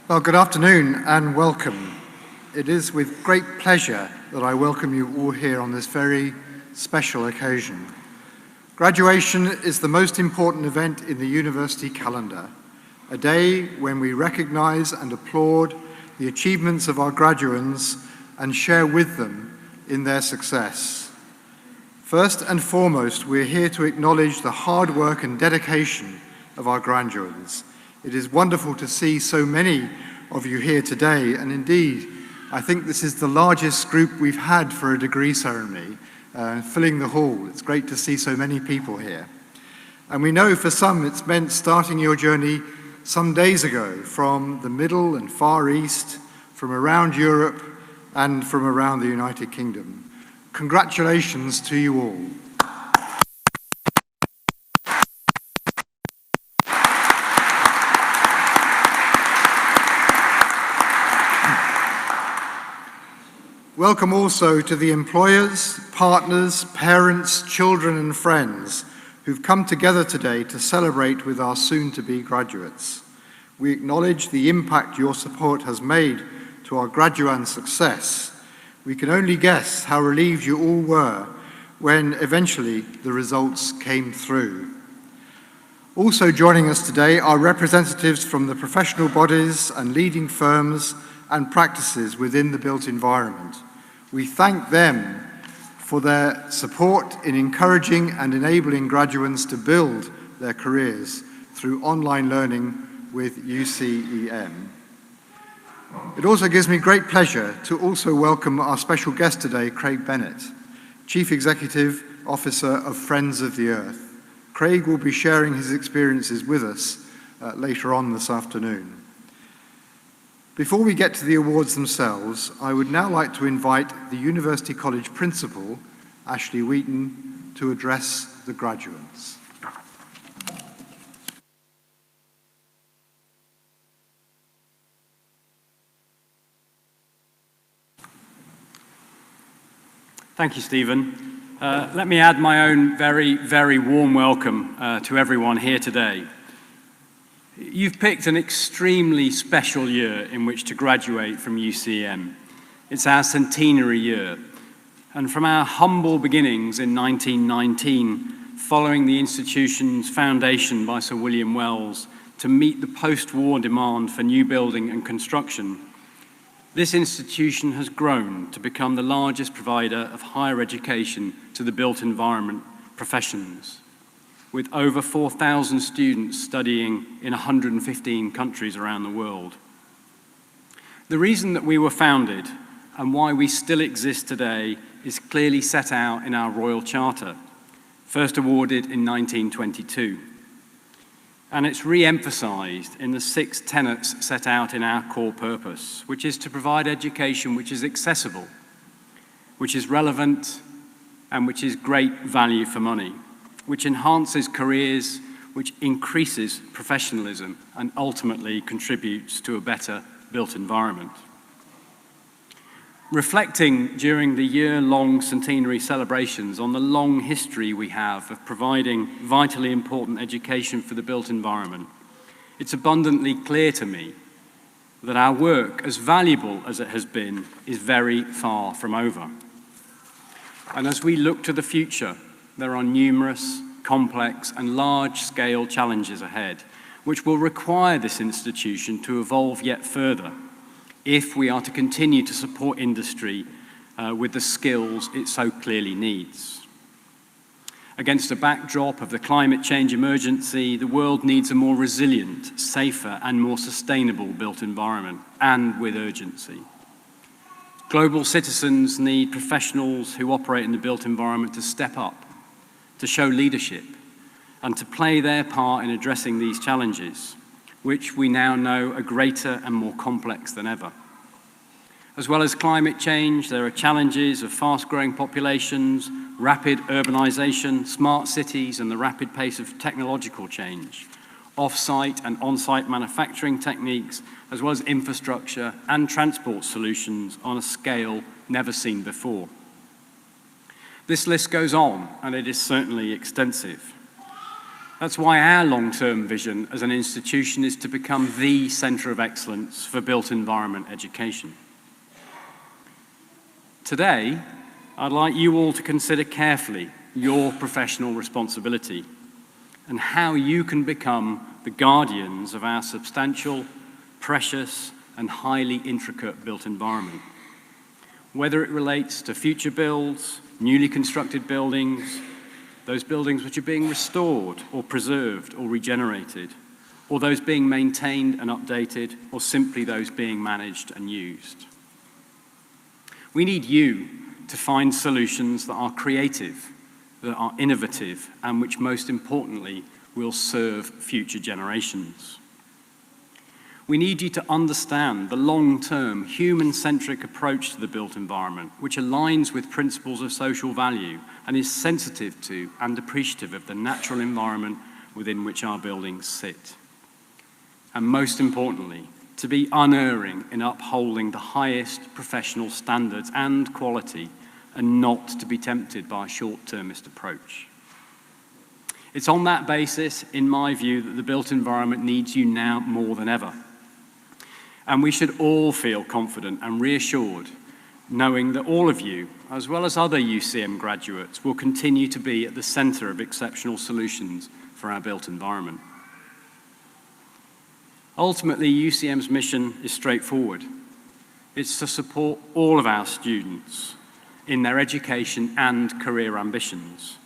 Well, good afternoon and welcome. It is with great pleasure that I welcome you all here on this very special occasion. Graduation is the most important event in the university calendar, a day when we recognize and applaud the achievements of our graduands and share with them in their success. First and foremost, we're here to acknowledge the hard work and dedication of our graduands. It is wonderful to see so many of you here today, and indeed, I think this is the largest group we've had for a degree ceremony, filling the hall. It's great to see so many people here. And we know for some it's meant starting your journey some days ago from the Middle and Far East, from around Europe, and from around the United Kingdom. Congratulations to you all. Welcome also to the employers, partners, parents, children and friends who've come together today to celebrate with our soon-to-be graduates. We acknowledge the impact your support has made to our graduand success. We can only guess how relieved you all were when eventually the results came through. Also joining us today are representatives from the professional bodies and leading firms and practices within the built environment. We thank them for their support in encouraging and enabling graduands to build their careers through online learning with UCEM. It also gives me great pleasure to also welcome our special guest today, Craig Bennett, Chief Executive Officer of Friends of the Earth. Craig will be sharing his experiences with us later on this afternoon. Before we get to the awards themselves, I would now like to invite the University College Principal, Ashley Wheaton, to address the graduates. Thank you, Stephen. Let me add my own very, very warm welcome to everyone here today. You've picked an extremely special year in which to graduate from UCM. It's our centenary year. And from our humble beginnings in 1919, following the institution's foundation by Sir William Wells to meet the post-war demand for new building and construction, this institution has grown to become the largest provider of higher education to the built environment professions, with over 4,000 students studying in 115 countries around the world. The reason that we were founded and why we still exist today is clearly set out in our Royal Charter, first awarded in 1922. And it's re-emphasized in the 6 tenets set out in our core purpose, which is to provide education which is accessible, which is relevant, and which is great value for money, which enhances careers, which increases professionalism, and ultimately contributes to a better built environment. Reflecting during the year-long centenary celebrations on the long history we have of providing vitally important education for the built environment, it's abundantly clear to me that our work, as valuable as it has been, is very far from over. And as we look to the future, there are numerous, complex, and large-scale challenges ahead, which will require this institution to evolve yet further if we are to continue to support industry with the skills it so clearly needs. Against a backdrop of the climate change emergency, the world needs a more resilient, safer, and more sustainable built environment, and with urgency. Global citizens need professionals who operate in the built environment to step up, to show leadership, and to play their part in addressing these challenges, which we now know are greater and more complex than ever. As well as climate change, there are challenges of fast-growing populations, rapid urbanization, smart cities, and the rapid pace of technological change, off-site and on-site manufacturing techniques, as well as infrastructure and transport solutions on a scale never seen before. This list goes on, and it is certainly extensive. That's why our long-term vision as an institution is to become the centre of excellence for built environment education. Today, I'd like you all to consider carefully your professional responsibility and how you can become the guardians of our substantial, precious, and highly intricate built environment. Whether it relates to future builds, newly constructed buildings, those buildings which are being restored or preserved or regenerated, or those being maintained and updated, or simply those being managed and used. We need you to find solutions that are creative, that are innovative, and which most importantly will serve future generations. We need you to understand the long-term, human-centric approach to the built environment, which aligns with principles of social value and is sensitive to and appreciative of the natural environment within which our buildings sit. And most importantly, to be unerring in upholding the highest professional standards and quality, and not to be tempted by a short-termist approach. It's on that basis, in my view, that the built environment needs you now more than ever. And we should all feel confident and reassured, knowing that all of you, as well as other UCM graduates, will continue to be at the centre of exceptional solutions for our built environment. Ultimately, UCM's mission is straightforward. It's to support all of our students in their education and career ambitions,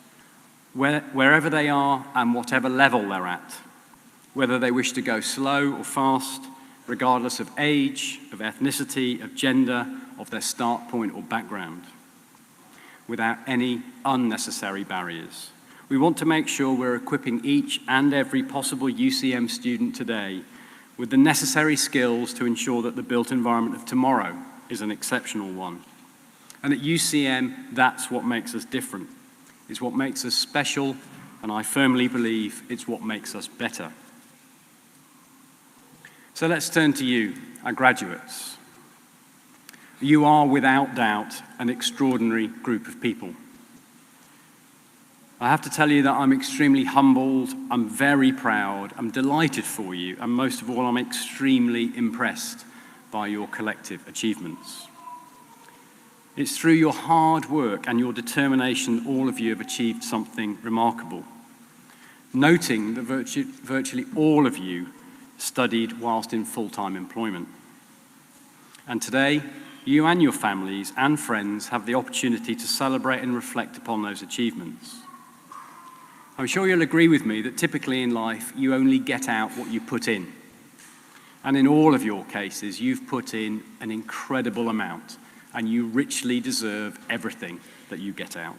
wherever they are and whatever level they're at, whether they wish to go slow or fast, regardless of age, of ethnicity, of gender, of their start point or background, without any unnecessary barriers. We want to make sure we're equipping each and every possible UCM student today with the necessary skills to ensure that the built environment of tomorrow is an exceptional one. And at UCM, that's what makes us different. It's what makes us special, and I firmly believe it's what makes us better. So let's turn to you, our graduates. You are without doubt an extraordinary group of people. I have to tell you that I'm extremely humbled, I'm very proud, I'm delighted for you, and most of all, I'm extremely impressed by your collective achievements. It's through your hard work and your determination that all of you have achieved something remarkable. Noting that virtually all of you studied whilst in full-time employment. And today, you and your families and friends have the opportunity to celebrate and reflect upon those achievements. I'm sure you'll agree with me that typically in life, you only get out what you put in. And in all of your cases, you've put in an incredible amount, and you richly deserve everything that you get out.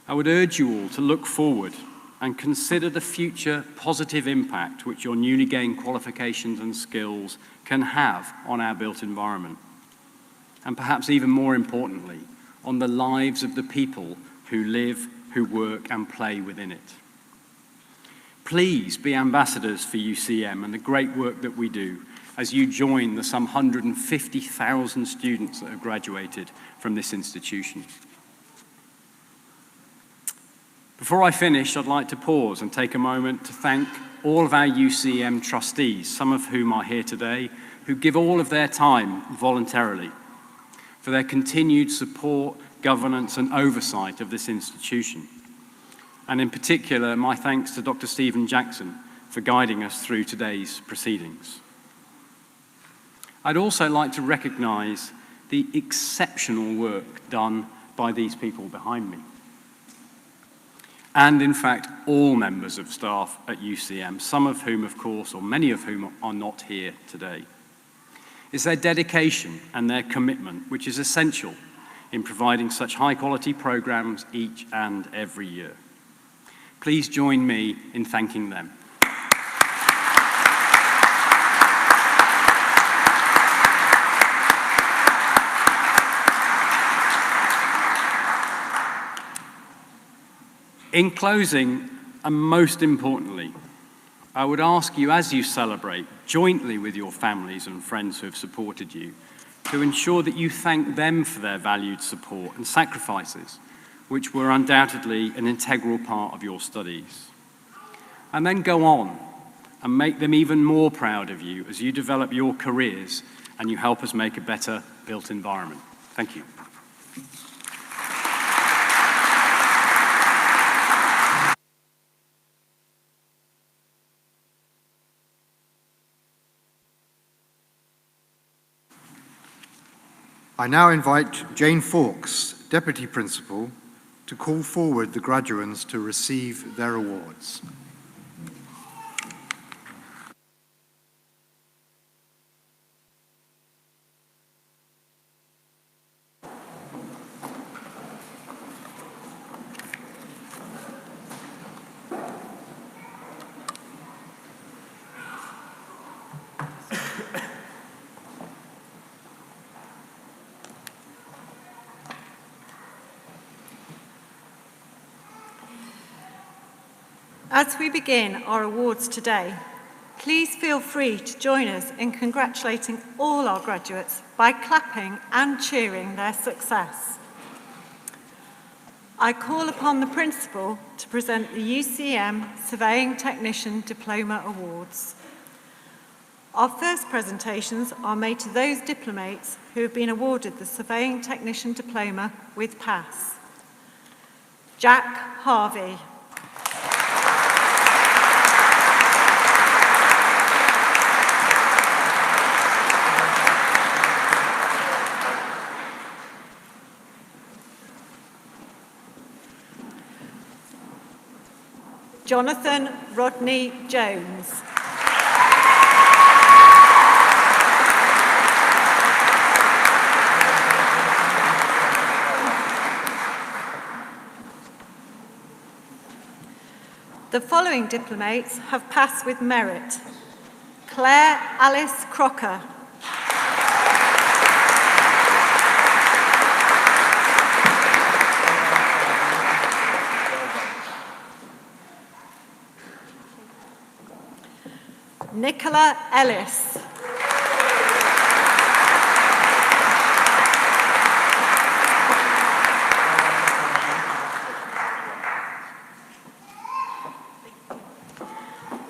I would urge you all to look forward and consider the future positive impact which your newly gained qualifications and skills can have on our built environment. And perhaps even more importantly, on the lives of the people who live, who work and play within it. Please be ambassadors for UCM and the great work that we do as you join the some 150,000 students that have graduated from this institution. Before I finish, I'd like to pause and take a moment to thank all of our UCM trustees, some of whom are here today, who give all of their time voluntarily for their continued support, governance and oversight of this institution. And in particular, my thanks to Dr. Stephen Jackson for guiding us through today's proceedings. I'd also like to recognise the exceptional work done by these people behind me. And in fact, all members of staff at UCM, some of whom, of course, or many of whom are not here today. It's their dedication and their commitment which is essential in providing such high-quality programs each and every year. Please join me in thanking them. In closing, and most importantly, I would ask you as you celebrate, jointly with your families and friends who have supported you, to ensure that you thank them for their valued support and sacrifices, which were undoubtedly an integral part of your studies. And then go on and make them even more proud of you as you develop your careers and you help us make a better built environment. Thank you. I now invite Jane Fawkes, Deputy Principal, to call forward the graduands to receive their awards. As we begin our awards today, please feel free to join us in congratulating all our graduates by clapping and cheering their success. I call upon the Principal to present the UCM Surveying Technician Diploma Awards. Our first presentations are made to those diplomates who have been awarded the Surveying Technician Diploma with Pass. Jack Harvey. Jonathan Rodney Jones. The following diplomates have passed with merit: Claire Alice Crocker. Nicola Ellis.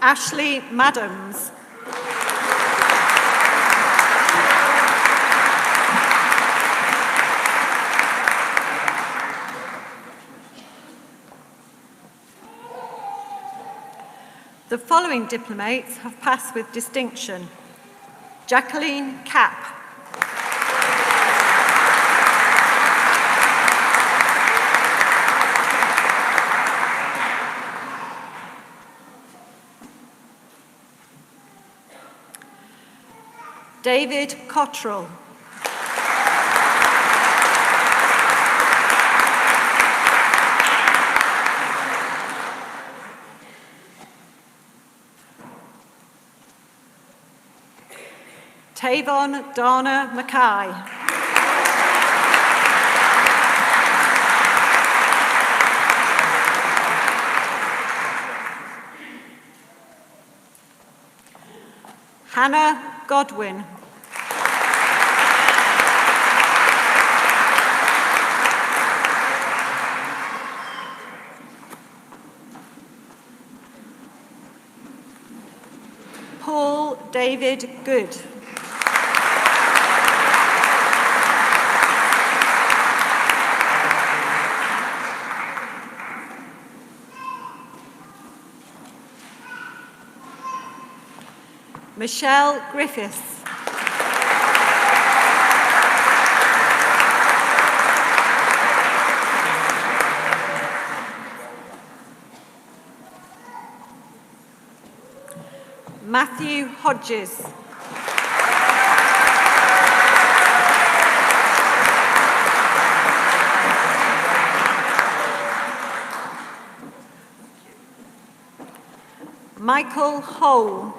Ashley Madams. The following diplomates have passed with distinction: Jacqueline Capp. David Cottrell. Tavon Dana Mackay. Hannah Godwin. Paul David Good. Michelle Griffiths. Matthew Hodges. Michael Hole.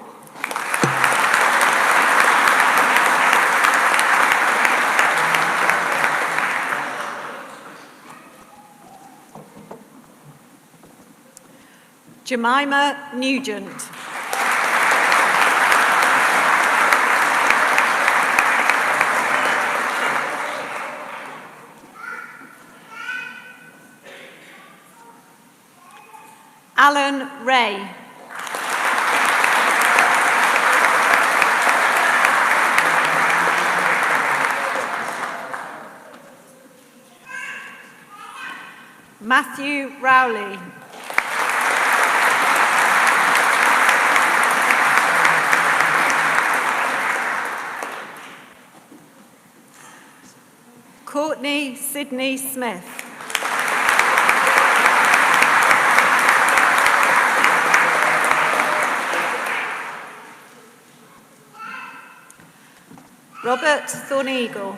Jemima Nugent. Alan Ray. Matthew Rowley. Courtney Sydney Smith. Robert Thorneagle.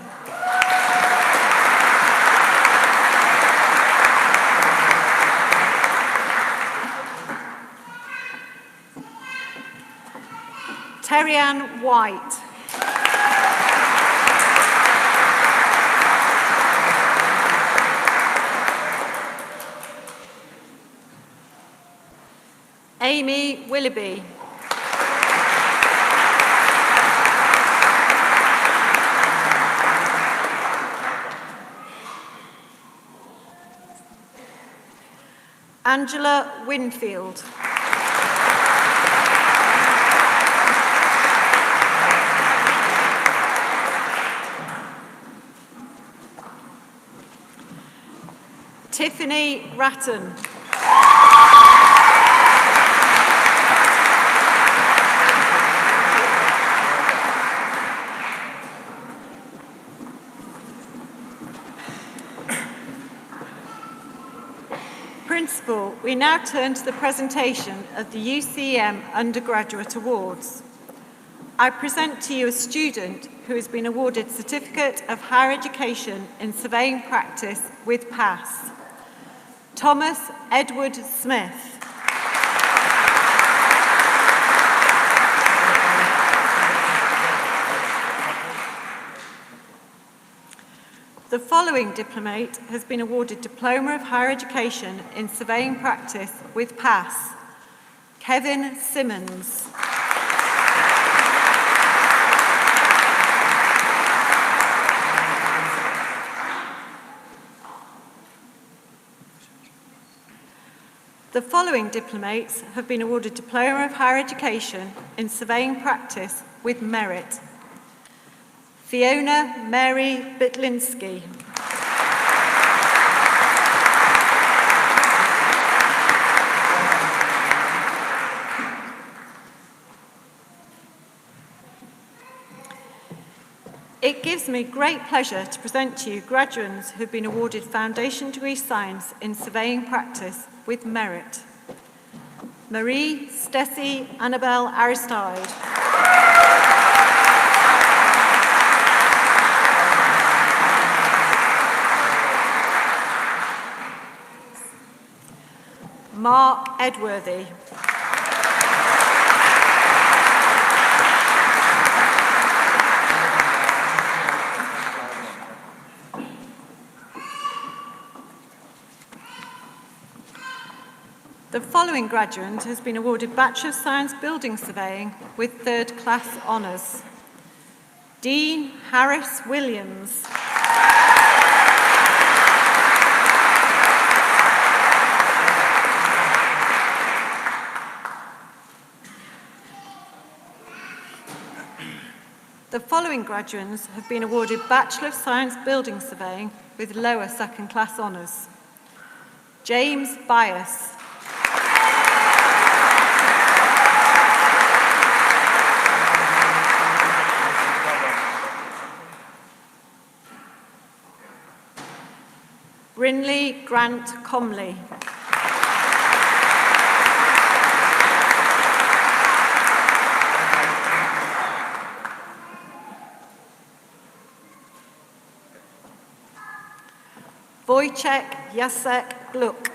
Terry-Ann White. Amy Willoughby. Angela Winfield. Tiffany Ratton. Principal, we now turn to the presentation of the UCM Undergraduate Awards. I present to you a student who has been awarded Certificate of Higher Education in Surveying Practice with PASS. Thomas Edward Smith. The following diplomate has been awarded Diploma of Higher Education in Surveying Practice with PASS. Kevin Simmons. The following diplomates have been awarded Diploma of Higher Education in Surveying Practice with Merit. Fiona Mary Bitlinski. It gives me great pleasure to present to you graduates who have been awarded Foundation Degree Science in Surveying Practice with Merit. Marie Stessie Annabelle Aristide. Mark Edworthy. The following graduate has been awarded Bachelor of Science Building Surveying with third-class honours. Dean Harris Williams. The following graduates have been awarded Bachelor of Science Building Surveying with lower second-class honours. James Bias. Brinley Grant Comley. Wojciech Jacek Gluck.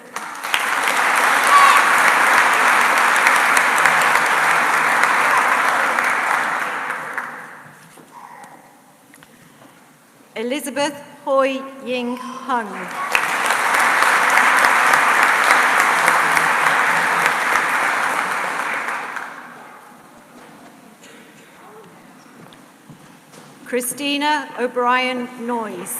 Elizabeth Hoi Ying Hung. Christina O'Brien Noyes.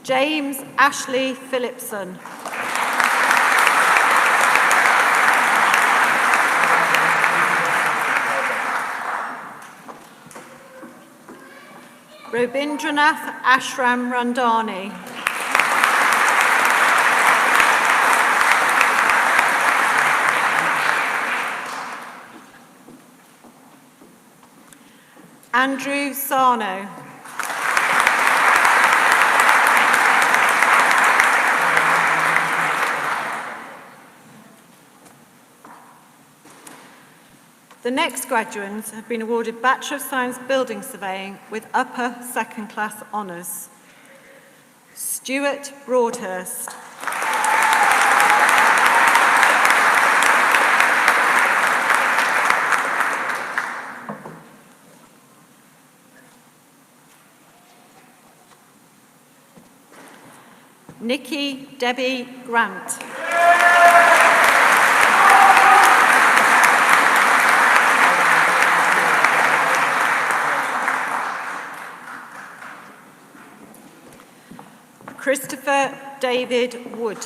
James Ashley Phillipson. Robindranath Ashram Randani. Andrew Sarno. The next graduates have been awarded Bachelor of Science Building Surveying with upper second class honours. Stuart Broadhurst. Nikki Debbie Grant. Christopher David Wood.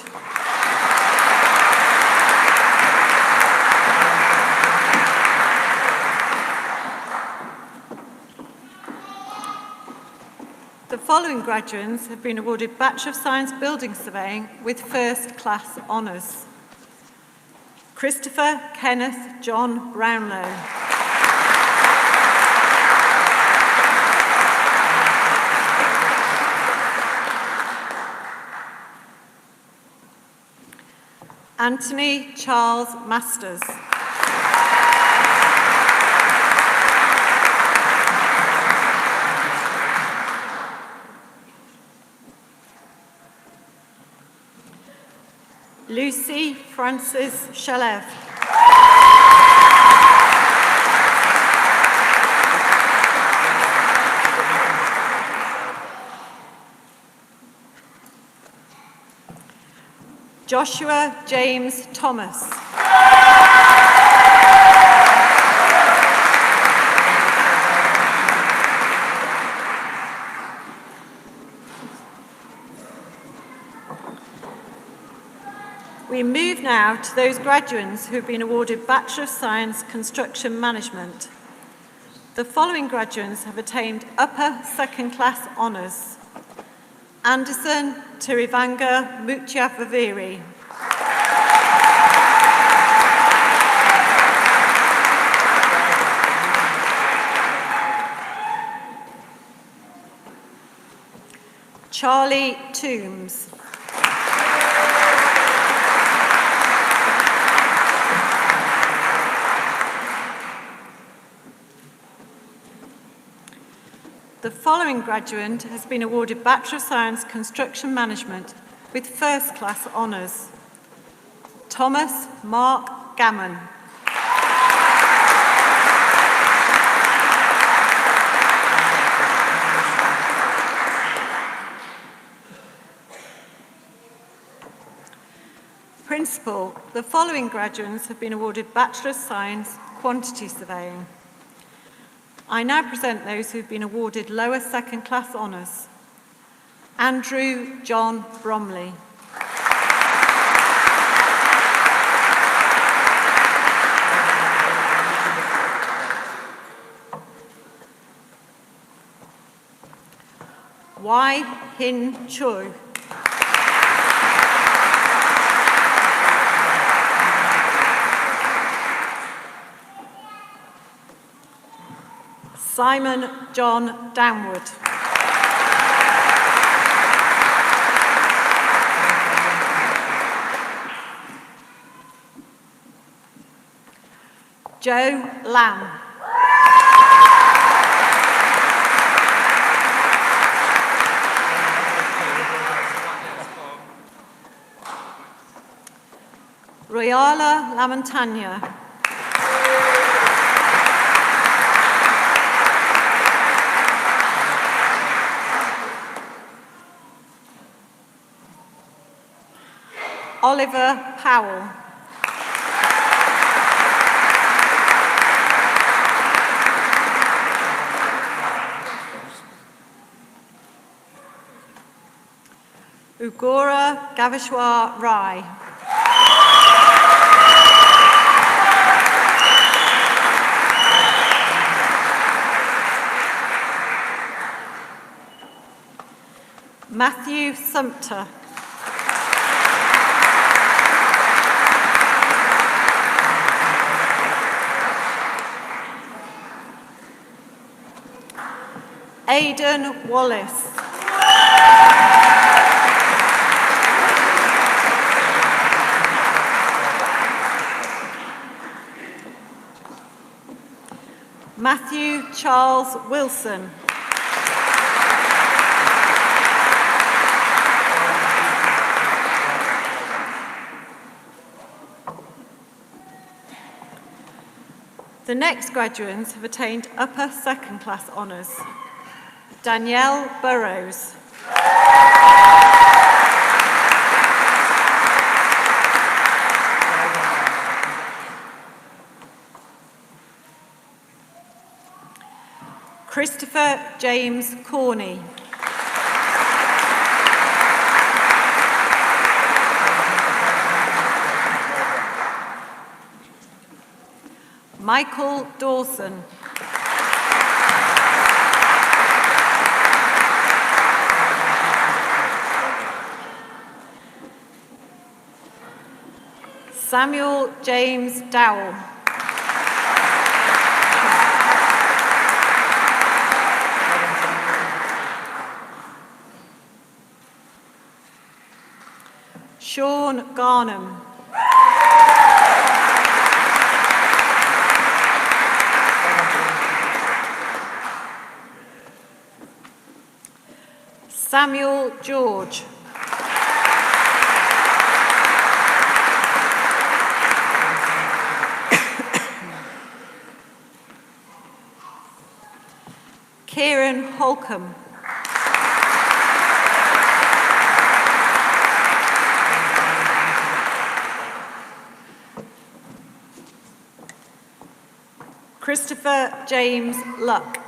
The following graduates have been awarded Bachelor of Science Building Surveying with first class honours. Christopher Kenneth John Brownlow. Anthony Charles Masters. Lucy Frances Shalev. Joshua James Thomas. We move now to those graduates who have been awarded Bachelor of Science Construction Management. The following graduates have attained upper second class honours. Anderson Tirivanga Mutyavaviri. Charlie Toombs. The following graduate has been awarded Bachelor of Science Construction Management with first class honours. Thomas Mark Gammon. Principal, the following graduates have been awarded Bachelor of Science Quantity Surveying. I now present those who have been awarded lower second class honours. Andrew John Bromley. Wai Hin Choi. Simon John Downward. Joe Lamb. Royala Lamontagna. Oliver Powell. Ugora Gaveshwar Rai. Matthew Sumpter. Aidan Wallace. Matthew Charles Wilson. The next graduates have attained upper second class honours. Danielle Burrows. Christopher James Corney. Michael Dawson. Samuel James Dowell. Sean Garnham. Samuel George. Kieran Holcomb. Christopher James Luck.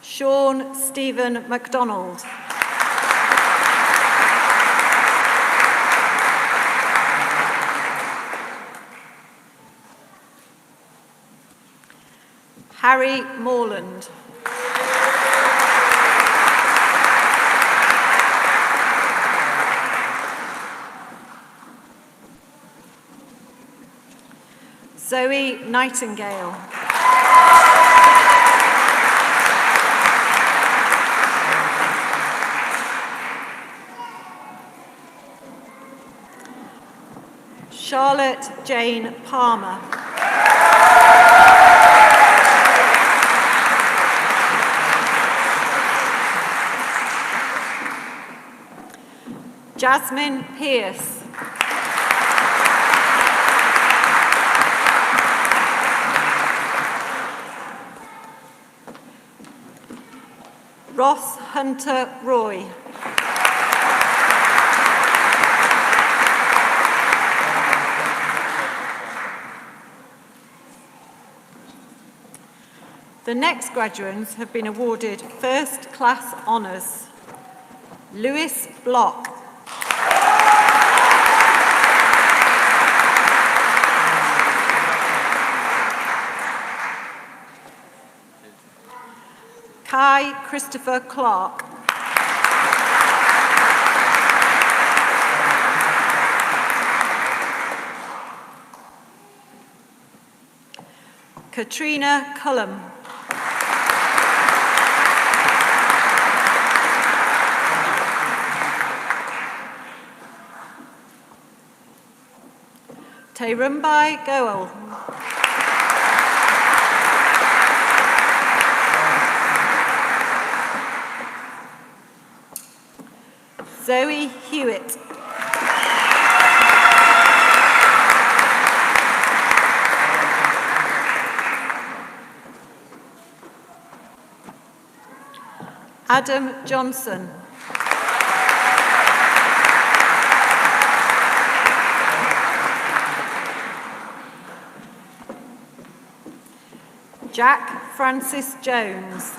Sean Stephen MacDonald. Harry Morland. Zoe Nightingale. Charlotte Jane Palmer. Jasmine Pierce. Ross Hunter Roy. The next graduates have been awarded first class honours. Lewis Block. Kai Christopher Clark. Katrina Cullum. Terumbai Goel. Zoe Hewitt. Adam Johnson. Jack Francis Jones.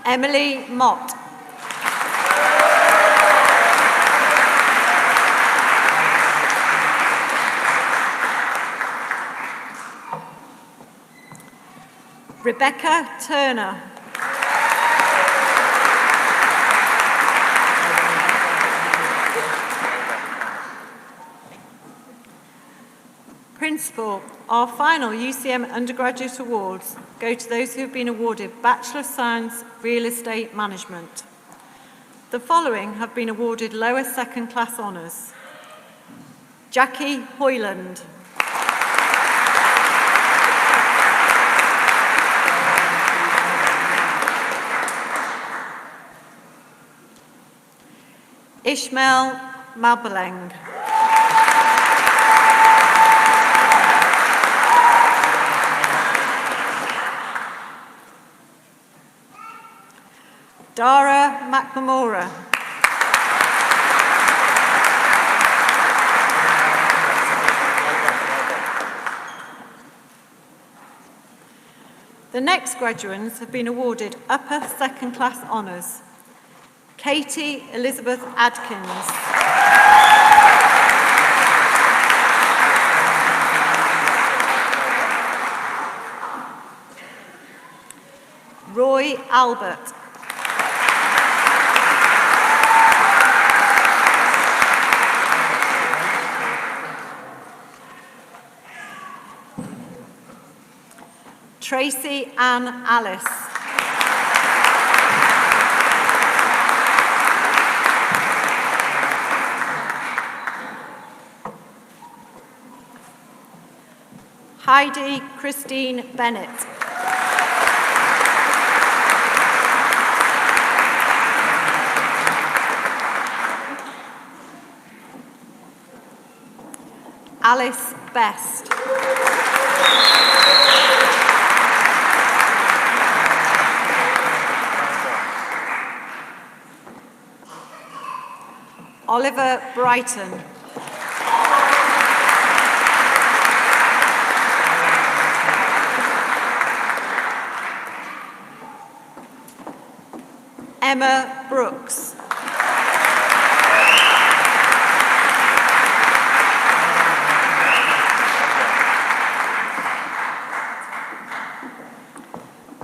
Emily Mott. Rebecca Turner. Principal, our final UCM Undergraduate Awards go to those who have been awarded Bachelor of Science Real Estate Management. The following have been awarded lower second class honours. Jackie Hoyland. Ishmael Mabeleng. Dara McNamara. The next graduates have been awarded upper second class honours. Katie Elizabeth Adkins. Roy Albert. Tracy Ann Alice. Heidi Christine Bennett. Alice Best. Oliver Brighton. Emma Brooks.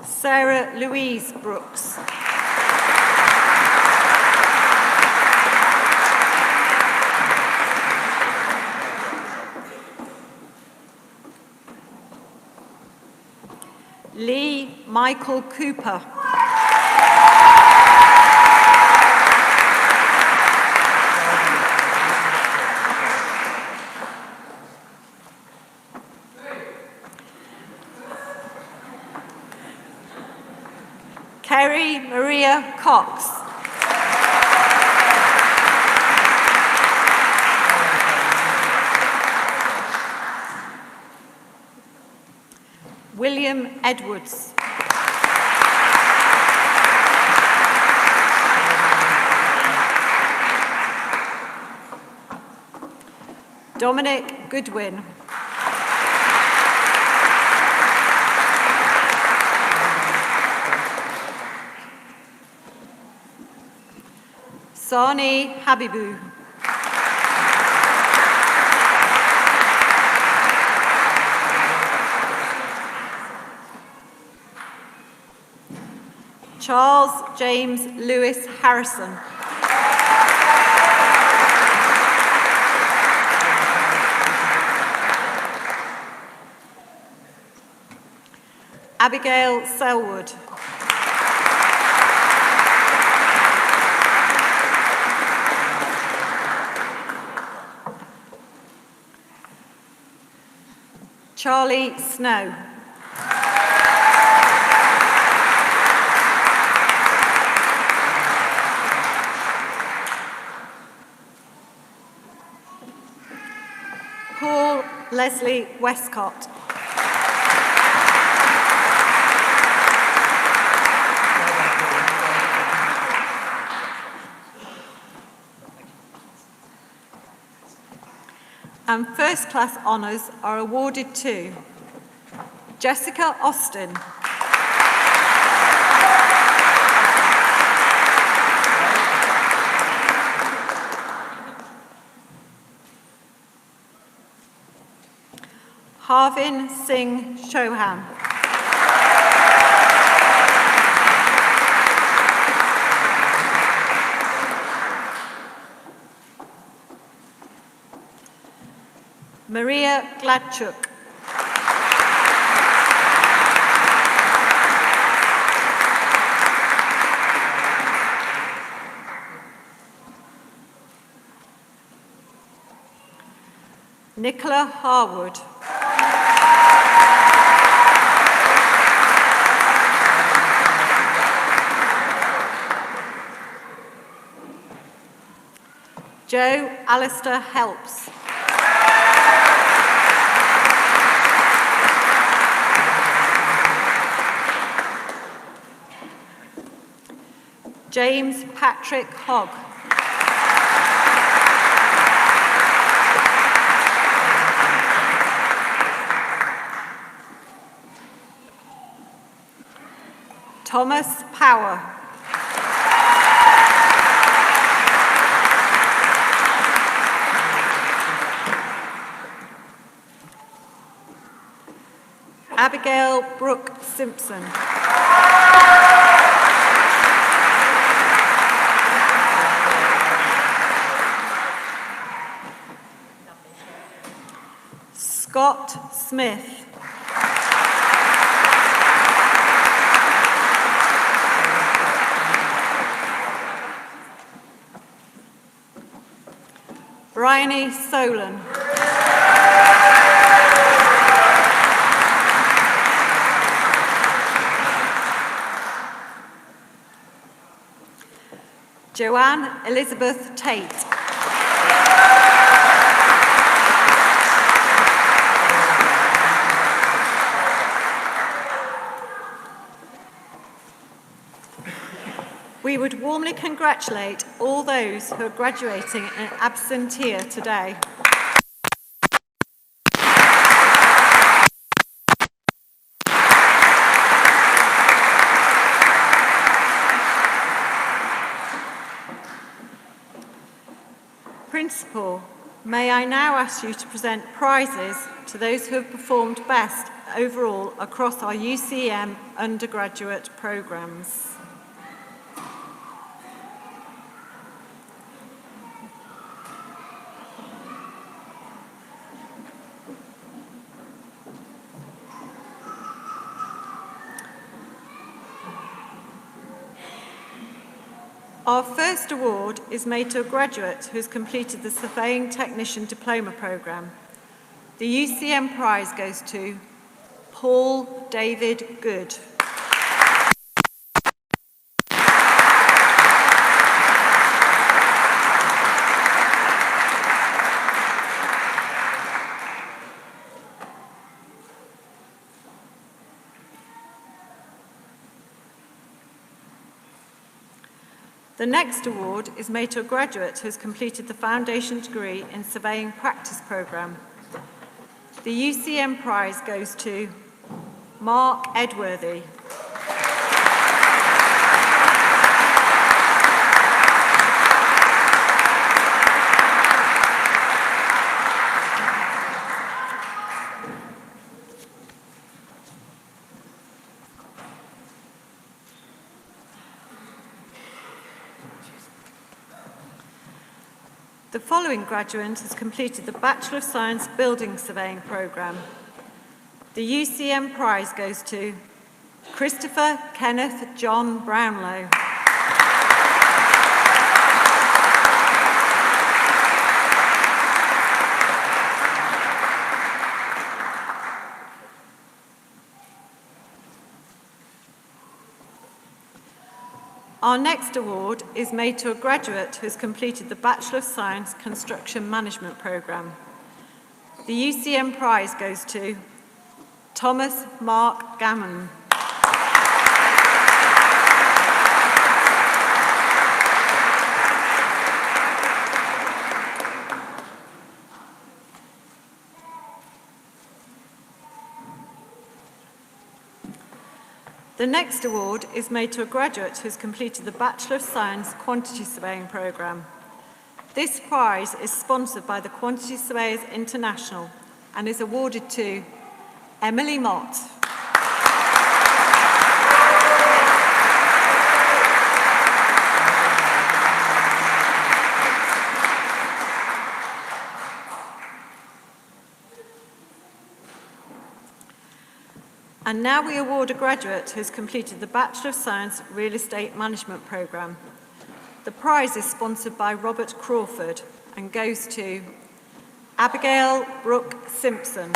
Sarah Louise Brooks. Lee Michael Cooper. Kerry Maria Cox. William Edwards. Dominic Goodwin. Sani Habibu. Charles James Lewis Harrison. Abigail Selwood. Charlie Snow. Paul Leslie Westcott. and first class honours are awarded to Jessica Austin, Harvin Singh Chauhan, Maria Gladchuk, Nicola Harwood, Joe Alistair Helps, James Patrick Hogg, Thomas Power, Abigail Brooke Simpson, Scott Smith, Bryony Solon, Joanne Elizabeth Tate, we would warmly congratulate all those who are graduating and absent here today. Principal, may I now ask you to present prizes to those who have performed best overall across our UCM undergraduate programmes. Our first award is made to a graduate who has completed the Surveying Technician Diploma Programme. The UCM prize goes to Paul David Good. The next award is made to a graduate who has completed the Foundation Degree in Surveying Practice Programme. The UCM prize goes to Mark Edworthy. The following graduate has completed the Bachelor of Science Building Surveying Programme. The UCM prize goes to Christopher Kenneth John Brownlow. Our next award is made to a graduate who has completed the Bachelor of Science Construction Management Programme. The UCM prize goes to Thomas Mark Gammon. The next award is made to a graduate who has completed the Bachelor of Science Quantity Surveying programme. This prize is sponsored by the Quantity Surveyors International and is awarded to Emily Mott. And now we award a graduate who has completed the Bachelor of Science Real Estate Management programme. The prize is sponsored by Robert Crawford and goes to Abigail Brooke Simpson.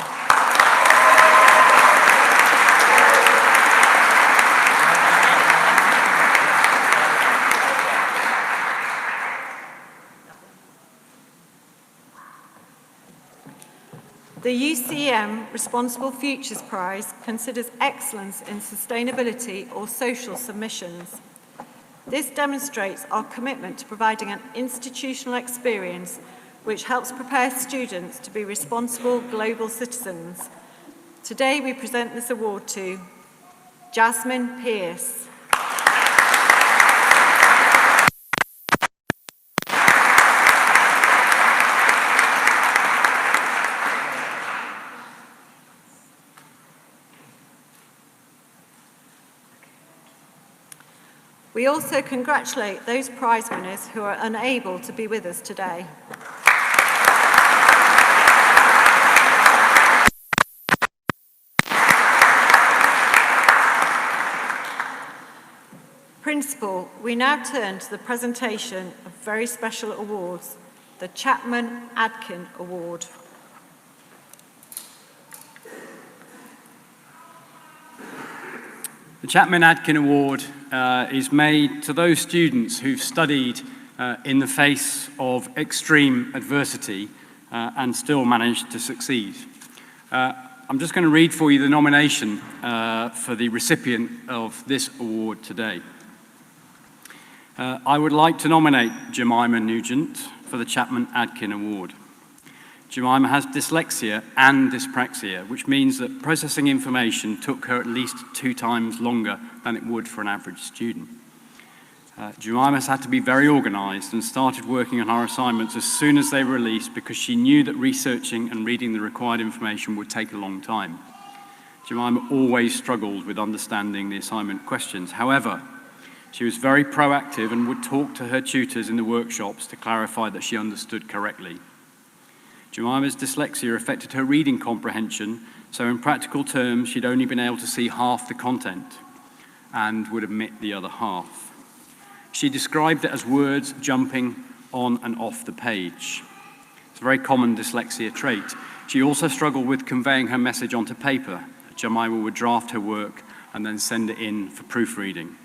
The UCM Responsible Futures Prize considers excellence in sustainability or social submissions. This demonstrates our commitment to providing an institutional experience which helps prepare students to be responsible global citizens. Today we present this award to Jasmine Pierce. We also congratulate those prize winners who are unable to be with us today. Principal, we now turn to the presentation of very special awards, the Chapman-Adkin Award. The Chapman-Adkin Award is made to those students who've studied in the face of extreme adversity and still managed to succeed. I'm just going to read for you the nomination for the recipient of this award today. I would like to nominate Jemima Nugent for the Chapman-Adkin Award. Jemima has dyslexia and dyspraxia, which means that processing information took her at least 2 times longer than it would for an average student. Jemima has had to be very organised and started working on her assignments as soon as they were released because she knew that researching and reading the required information would take a long time. Jemima always struggled with understanding the assignment questions. However, she was very proactive and would talk to her tutors in the workshops to clarify that she understood correctly. Jemima's dyslexia affected her reading comprehension, so in practical terms, she'd only been able to see half the content and would omit the other half. She described it as words jumping on and off the page. It's a very common dyslexia trait. She also struggled with conveying her message onto paper. Jemima would draft her work and then send it in for proofreading.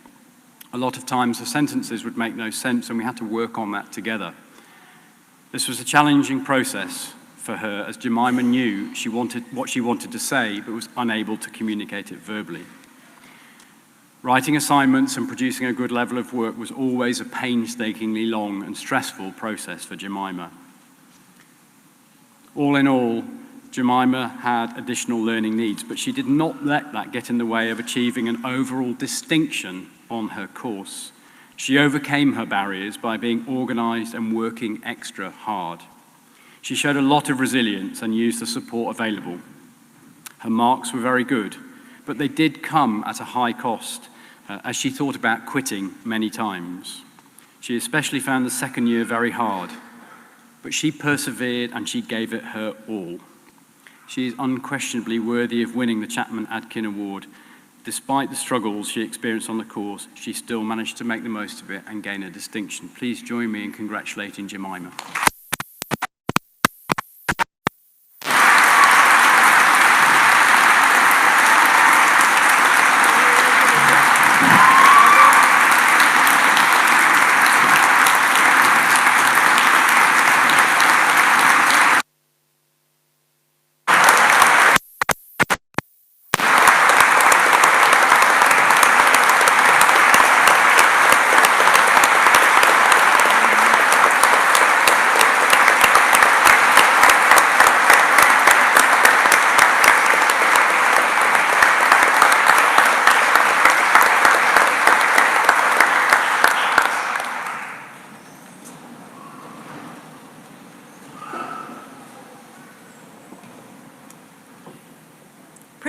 A lot of times, the sentences would make no sense, and we had to work on that together. This was a challenging process for her, as Jemima knew what she wanted to say, but was unable to communicate it verbally. Writing assignments and producing a good level of work was always a painstakingly long and stressful process for Jemima. All in all, Jemima had additional learning needs, but she did not let that get in the way of achieving an overall distinction on her course. She overcame her barriers by being organised and working extra hard. She showed a lot of resilience and used the support available. Her marks were very good, but they did come at a high cost, as she thought about quitting many times. She especially found the second year very hard, but she persevered and she gave it her all. She is unquestionably worthy of winning the Chapman-Adkin Award. Despite the struggles she experienced on the course, she still managed to make the most of it and gain a distinction. Please join me in congratulating Jemima.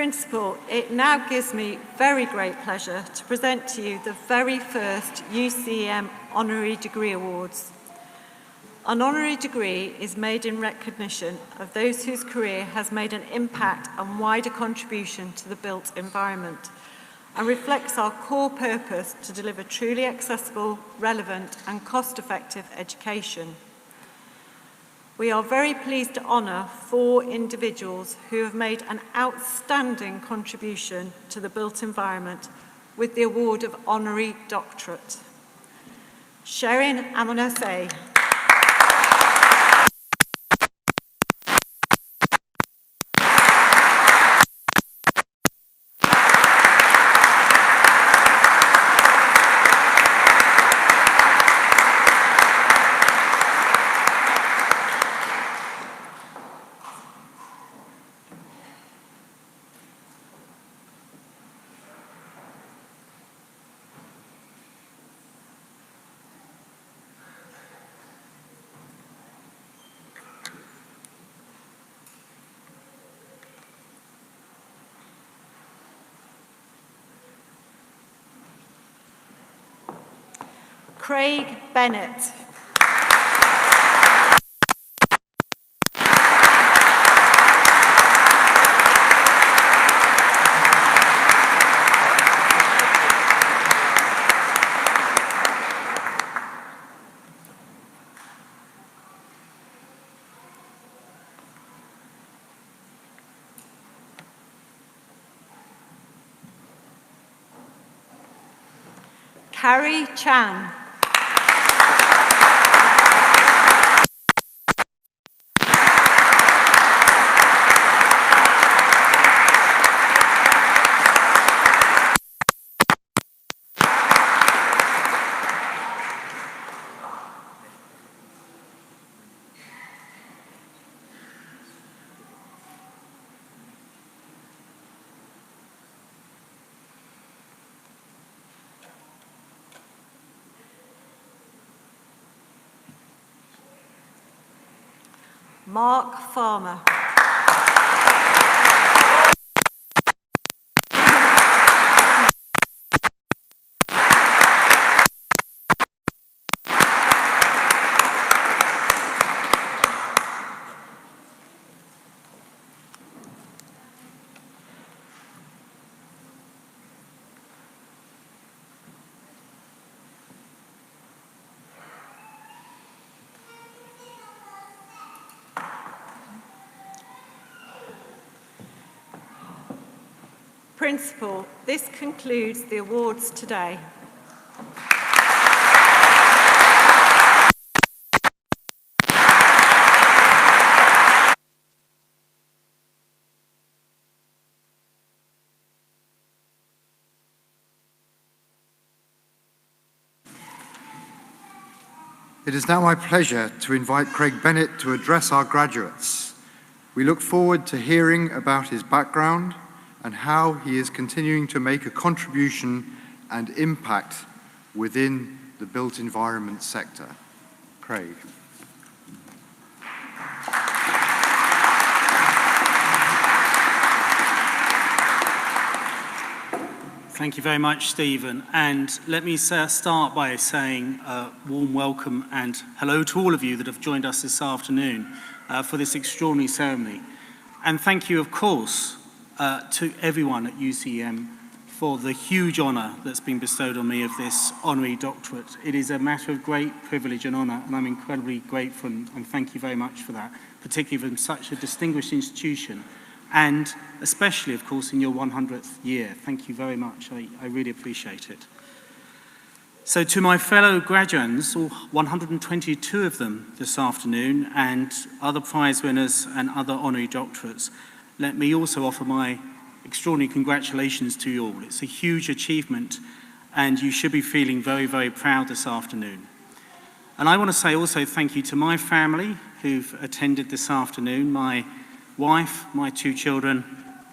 Principal, it now gives me very great pleasure to present to you the very first UCM Honorary Degree Awards. An honorary degree is made in recognition of those whose career has made an impact and wider contribution to the built environment and reflects our core purpose to deliver truly accessible, relevant and cost-effective education. We are very pleased to honour 4 individuals who have made an outstanding contribution to the built environment with the award of Honorary Doctorate. Sherin Amonase. Craig Bennett. Carrie Chan. Mark Farmer. Principal, this concludes the awards today. It is now my pleasure to invite Craig Bennett to address our graduates. We look forward to hearing about his background and how he is continuing to make a contribution and impact within the built environment sector. Craig. Thank you very much, Stephen. And let me start by saying a warm welcome and hello to all of you that have joined us this afternoon for this extraordinary ceremony. And thank you, of course, to everyone at UCM for the huge honour that's been bestowed on me of this honorary doctorate. It is a matter of great privilege and honour, and I'm incredibly grateful, and thank you very much for that, particularly from such a distinguished institution, and especially, of course, in your 100th year. Thank you very much. I really appreciate it. So to my fellow graduates, all 122 of them this afternoon, and other prize winners and other honorary doctorates, let me also offer my extraordinary congratulations to you all. It's a huge achievement, and you should be feeling very, very proud this afternoon. And I want to say also thank you to my family who've attended this afternoon, my wife, my 2 children,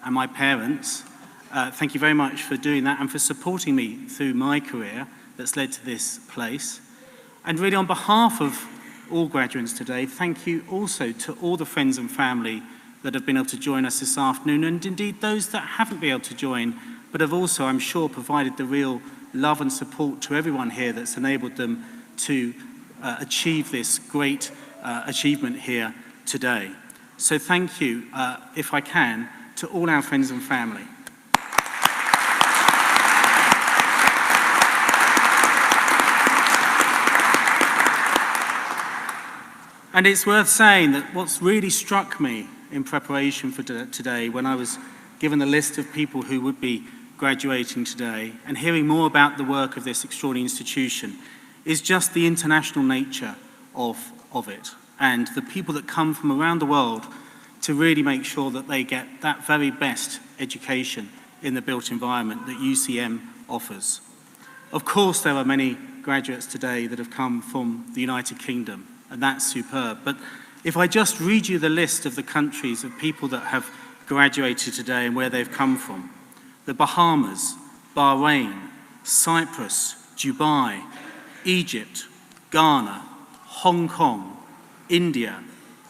and my parents. Thank you very much for doing that and for supporting me through my career that's led to this place. And really on behalf of all graduates today, thank you also to all the friends and family that have been able to join us this afternoon, and indeed those that haven't been able to join, but have also, I'm sure, provided the real love and support to everyone here that's enabled them to achieve this great achievement here today. So thank you, if I can, to all our friends and family. And it's worth saying that what's really struck me in preparation for today, when I was given the list of people who would be graduating today, and hearing more about the work of this extraordinary institution, is just the international nature of it, and the people that come from around the world to really make sure that they get that very best education in the built environment that UCM offers. Of course, there are many graduates today that have come from the United Kingdom, and that's superb. But if I just read you the list of the countries of people that have graduated today and where they've come from: the Bahamas, Bahrain, Cyprus, Dubai, Egypt, Ghana, Hong Kong, India,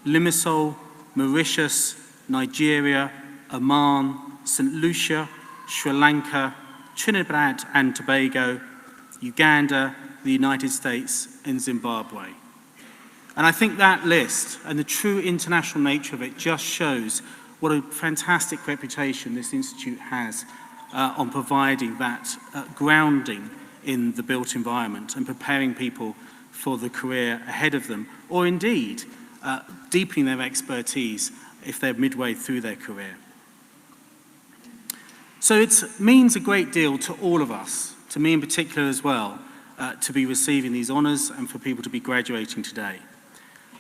Limassol, Mauritius, Nigeria, Oman, St. Lucia, Sri Lanka, Trinidad and Tobago, Uganda, the United States, and Zimbabwe. And I think that list and the true international nature of it just shows what a fantastic reputation this institute has on providing that grounding in the built environment and preparing people for the career ahead of them, or indeed deepening their expertise if they're midway through their career. So it means a great deal to all of us, to me in particular as well, to be receiving these honours and for people to be graduating today.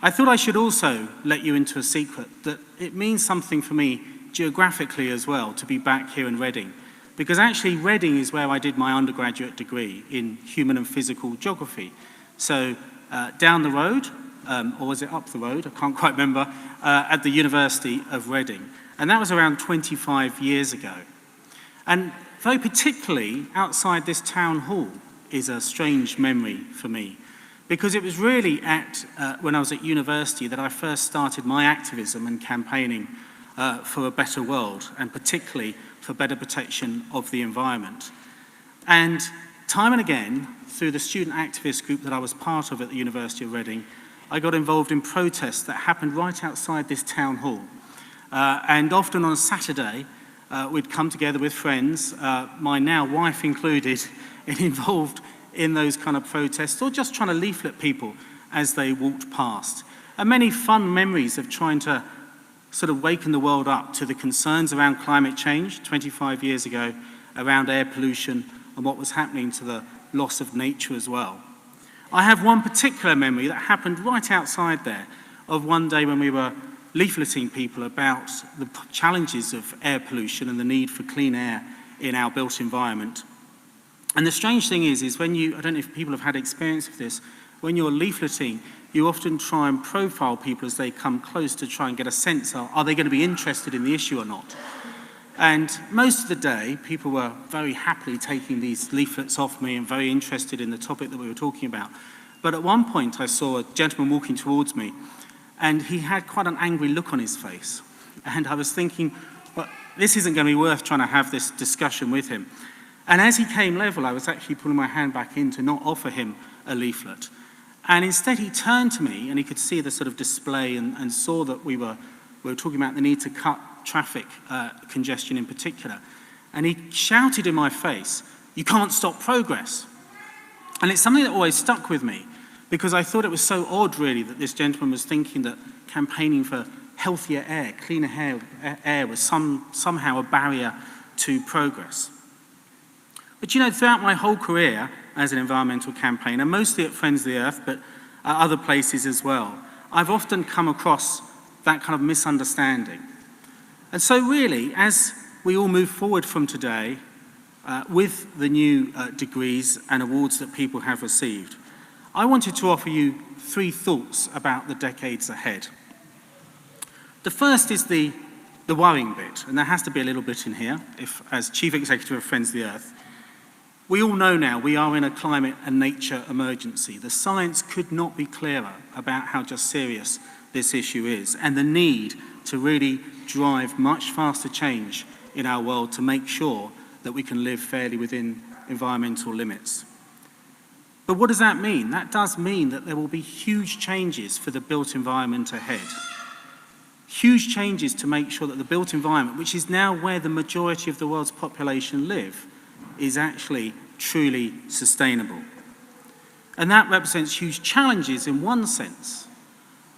I thought I should also let you into a secret that it means something for me geographically as well to be back here in Reading, because actually Reading is where I did my undergraduate degree in human and physical geography. So down the road, or was it up the road? I can't quite remember, at the University of Reading. And that was around 25 years ago. And very particularly outside this town hall is a strange memory for me, because it was really when I was at university that I first started my activism and campaigning for a better world, and particularly for better protection of the environment. And time and again, through the student activist group that I was part of at the University of Reading, I got involved in protests that happened right outside this town hall. And often on a Saturday, we'd come together with friends, my now wife included, and involved in those kind of protests, or just trying to leaflet people as they walked past. And many fun memories of trying to sort of waken the world up to the concerns around climate change 25 years ago, around air pollution, and what was happening to the loss of nature as well. I have one particular memory that happened right outside there, of one day when we were leafleting people about the challenges of air pollution and the need for clean air in our built environment. And the strange thing is when you, I don't know if people have had experience of this, when you're leafleting, you often try and profile people as they come close to try and get a sense of, are they going to be interested in the issue or not? And most of the day, people were very happily taking these leaflets off me and very interested in the topic that we were talking about. But at one point, I saw a gentleman walking towards me, and he had quite an angry look on his face. And I was thinking, well, this isn't going to be worth trying to have this discussion with him. And as he came level, I was actually pulling my hand back in to not offer him a leaflet. And instead he turned to me, and he could see the sort of display and saw that we were talking about the need to cut traffic congestion in particular. And he shouted in my face, "You can't stop progress." And it's something that always stuck with me, because I thought it was so odd, really, that this gentleman was thinking that campaigning for healthier air, cleaner air was somehow a barrier to progress. But you know, throughout my whole career as an environmental campaigner, mostly at Friends of the Earth, but at other places as well, I've often come across that kind of misunderstanding. And so really, as we all move forward from today, with the new degrees and awards that people have received, I wanted to offer you 3 thoughts about the decades ahead. The first is the worrying bit, and there has to be a little bit in here, as Chief Executive of Friends of the Earth. We all know now we are in a climate and nature emergency. The science could not be clearer about how just serious this issue is, and the need to really drive much faster change in our world to make sure that we can live fairly within environmental limits. But what does that mean? That does mean that there will be huge changes for the built environment ahead. Huge changes to make sure that the built environment, which is now where the majority of the world's population live, is actually truly sustainable. And that represents huge challenges in one sense.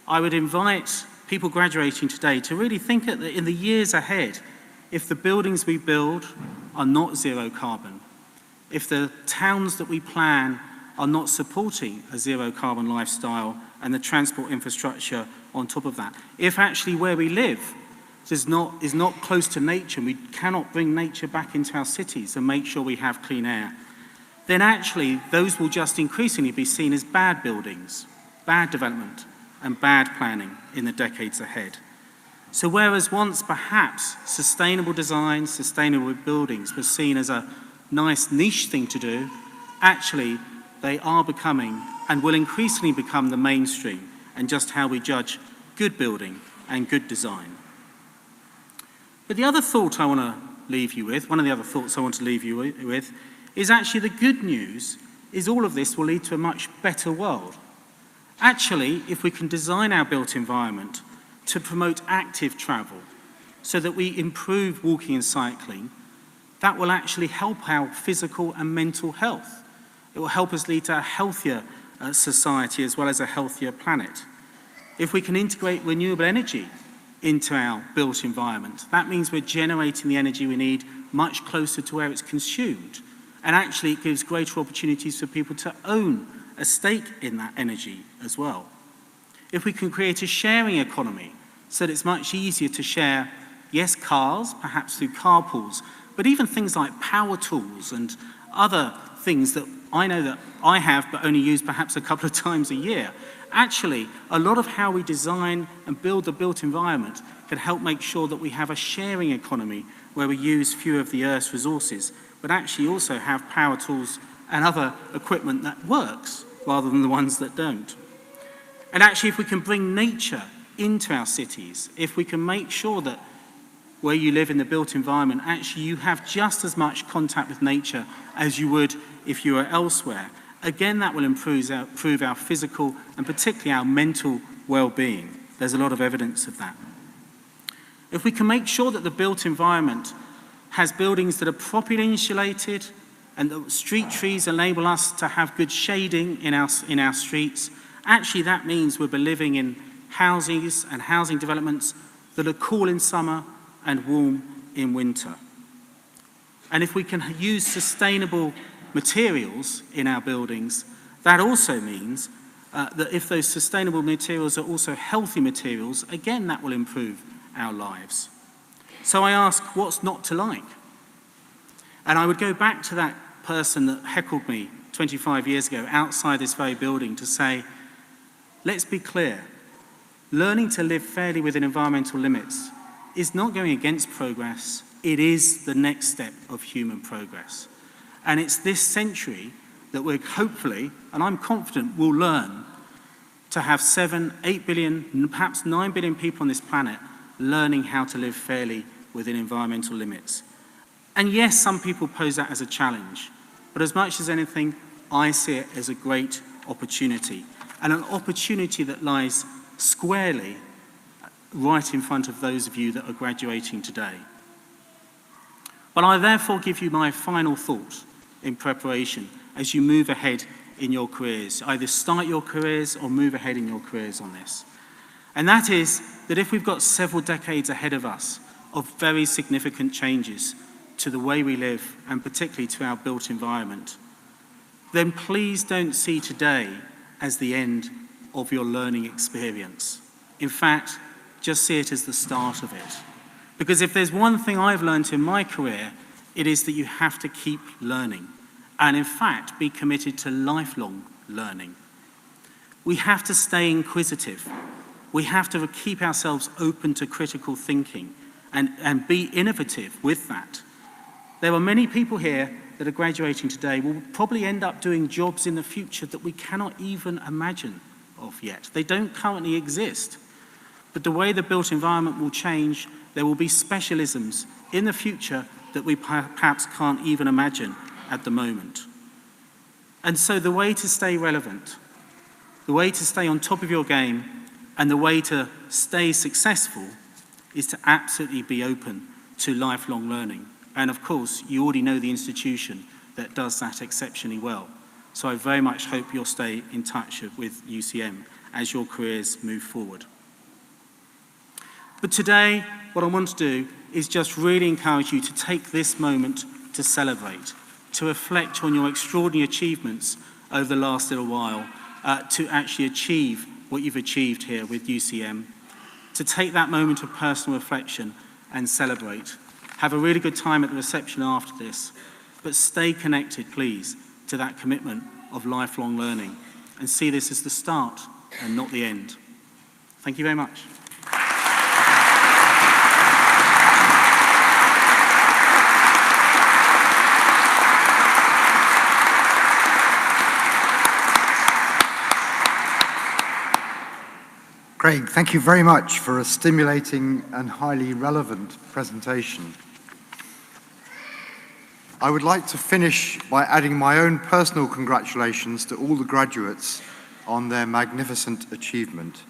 I would invite people graduating today to really think in the years ahead, if the buildings we build are not zero carbon, if the towns that we plan are not supporting a zero carbon lifestyle and the transport infrastructure on top of that, if actually where we live is not close to nature and we cannot bring nature back into our cities and make sure we have clean air, then actually those will just increasingly be seen as bad buildings, bad development, and bad planning in the decades ahead. So whereas once perhaps sustainable design, sustainable buildings were seen as a nice niche thing to do, actually they are becoming and will increasingly become the mainstream and just how we judge good building and good design. But the other thought I want to leave you with, one of the other thoughts I want to leave you with, is actually the good news is all of this will lead to a much better world. Actually, if we can design our built environment to promote active travel so that we improve walking and cycling, that will actually help our physical and mental health. It will help us lead to a healthier society as well as a healthier planet. If we can integrate renewable energy into our built environment, that means we're generating the energy we need much closer to where it's consumed. And actually it gives greater opportunities for people to own a stake in that energy as well. If we can create a sharing economy so that it's much easier to share, yes, cars, perhaps through carpools, but even things like power tools and other things that I know that I have but only use perhaps a couple of times a year. Actually, a lot of how we design and build the built environment can help make sure that we have a sharing economy where we use fewer of the Earth's resources, but actually also have power tools and other equipment that works rather than the ones that don't. And actually, if we can bring nature into our cities, if we can make sure that where you live in the built environment, actually you have just as much contact with nature as you would if you were elsewhere, again, that will improve our physical and particularly our mental well-being. There's a lot of evidence of that. If we can make sure that the built environment has buildings that are properly insulated and the street trees enable us to have good shading in our streets, actually that means we'll be living in houses and housing developments that are cool in summer and warm in winter. And if we can use sustainable materials in our buildings, that also means that if those sustainable materials are also healthy materials, again, that will improve our lives. So I ask, what's not to like? And I would go back to that person that heckled me 25 years ago outside this very building to say, let's be clear, learning to live fairly within environmental limits is not going against progress, it is the next step of human progress. And it's this century that we're hopefully, and I'm confident, will learn to have 7, 8 billion, perhaps 9 billion people on this planet learning how to live fairly within environmental limits. And yes, some people pose that as a challenge, but as much as anything, I see it as a great opportunity, and an opportunity that lies squarely right in front of those of you that are graduating today. But I therefore give you my final thought in preparation as you move ahead in your careers. Either start your careers or move ahead in your careers on this. And that is that if we've got several decades ahead of us of very significant changes to the way we live and particularly to our built environment, then please don't see today as the end of your learning experience. In fact, just see it as the start of it. Because if there's one thing I've learned in my career, it is that you have to keep learning and in fact be committed to lifelong learning. We have to stay inquisitive. We have to keep ourselves open to critical thinking and be innovative with that. There are many people here that are graduating today will probably end up doing jobs in the future that we cannot even imagine of yet. They don't currently exist. But the way the built environment will change there will be specialisms in the future that we perhaps can't even imagine at the moment. And so the way to stay relevant, the way to stay on top of your game, and the way to stay successful is to absolutely be open to lifelong learning. And of course, you already know the institution that does that exceptionally well. So I very much hope you'll stay in touch with UCM as your careers move forward. But today, what I want to do is just really encourage you to take this moment to celebrate, to reflect on your extraordinary achievements over the last little while, to actually achieve what you've achieved here with UCM, to take that moment of personal reflection and celebrate. Have a really good time at the reception after this, but stay connected, please, to that commitment of lifelong learning, and see this as the start and not the end. Thank you very much. Craig, thank you very much for a stimulating and highly relevant presentation. I would like to finish by adding my own personal congratulations to all the graduates on their magnificent achievement.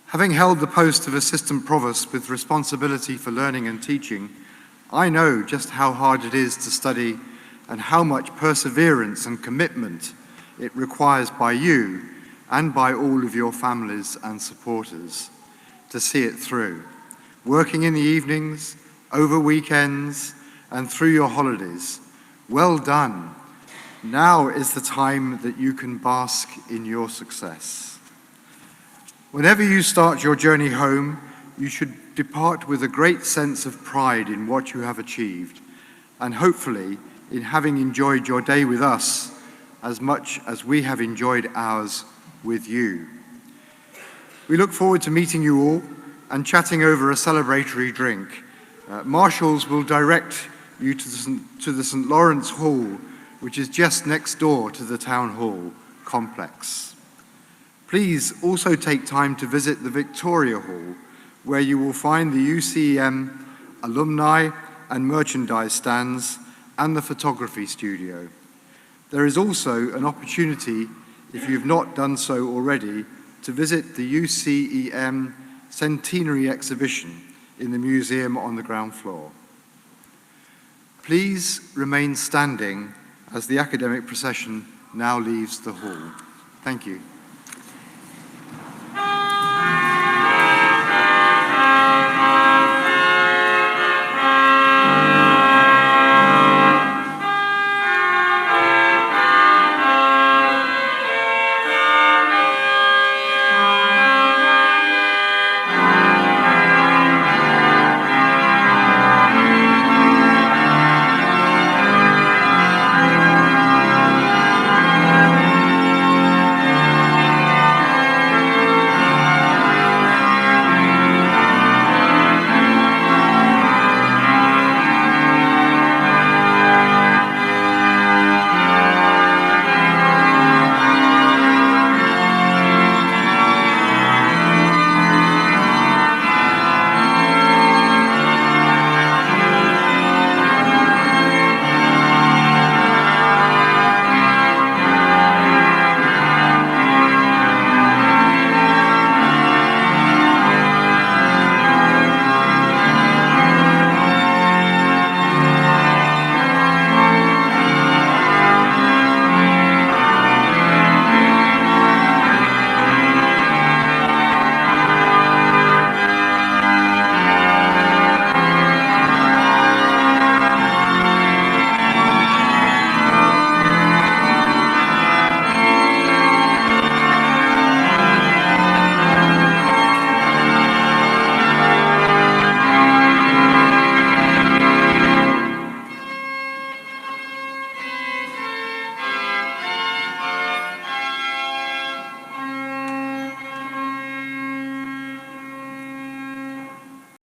Having held the post of Assistant Provost with responsibility for learning and teaching, I know just how hard it is to study and how much perseverance and commitment it requires by you and by all of your families and supporters to see it through. Working in the evenings, over weekends, and through your holidays. Well done. Now is the time that you can bask in your success. Whenever you start your journey home, you should depart with a great sense of pride in what you have achieved, and hopefully in having enjoyed your day with us as much as we have enjoyed ours with you. We look forward to meeting you all and chatting over a celebratory drink. Marshals will direct you to the St. Lawrence Hall, which is just next door to the Town Hall complex. Please also take time to visit the Victoria Hall, where you will find the UCM alumni and merchandise stands and the photography studio. There is also an opportunity, if you've not done so already, to visit the UCEM Centenary exhibition in the museum on the ground floor. Please remain standing as the academic procession now leaves the hall. Thank you.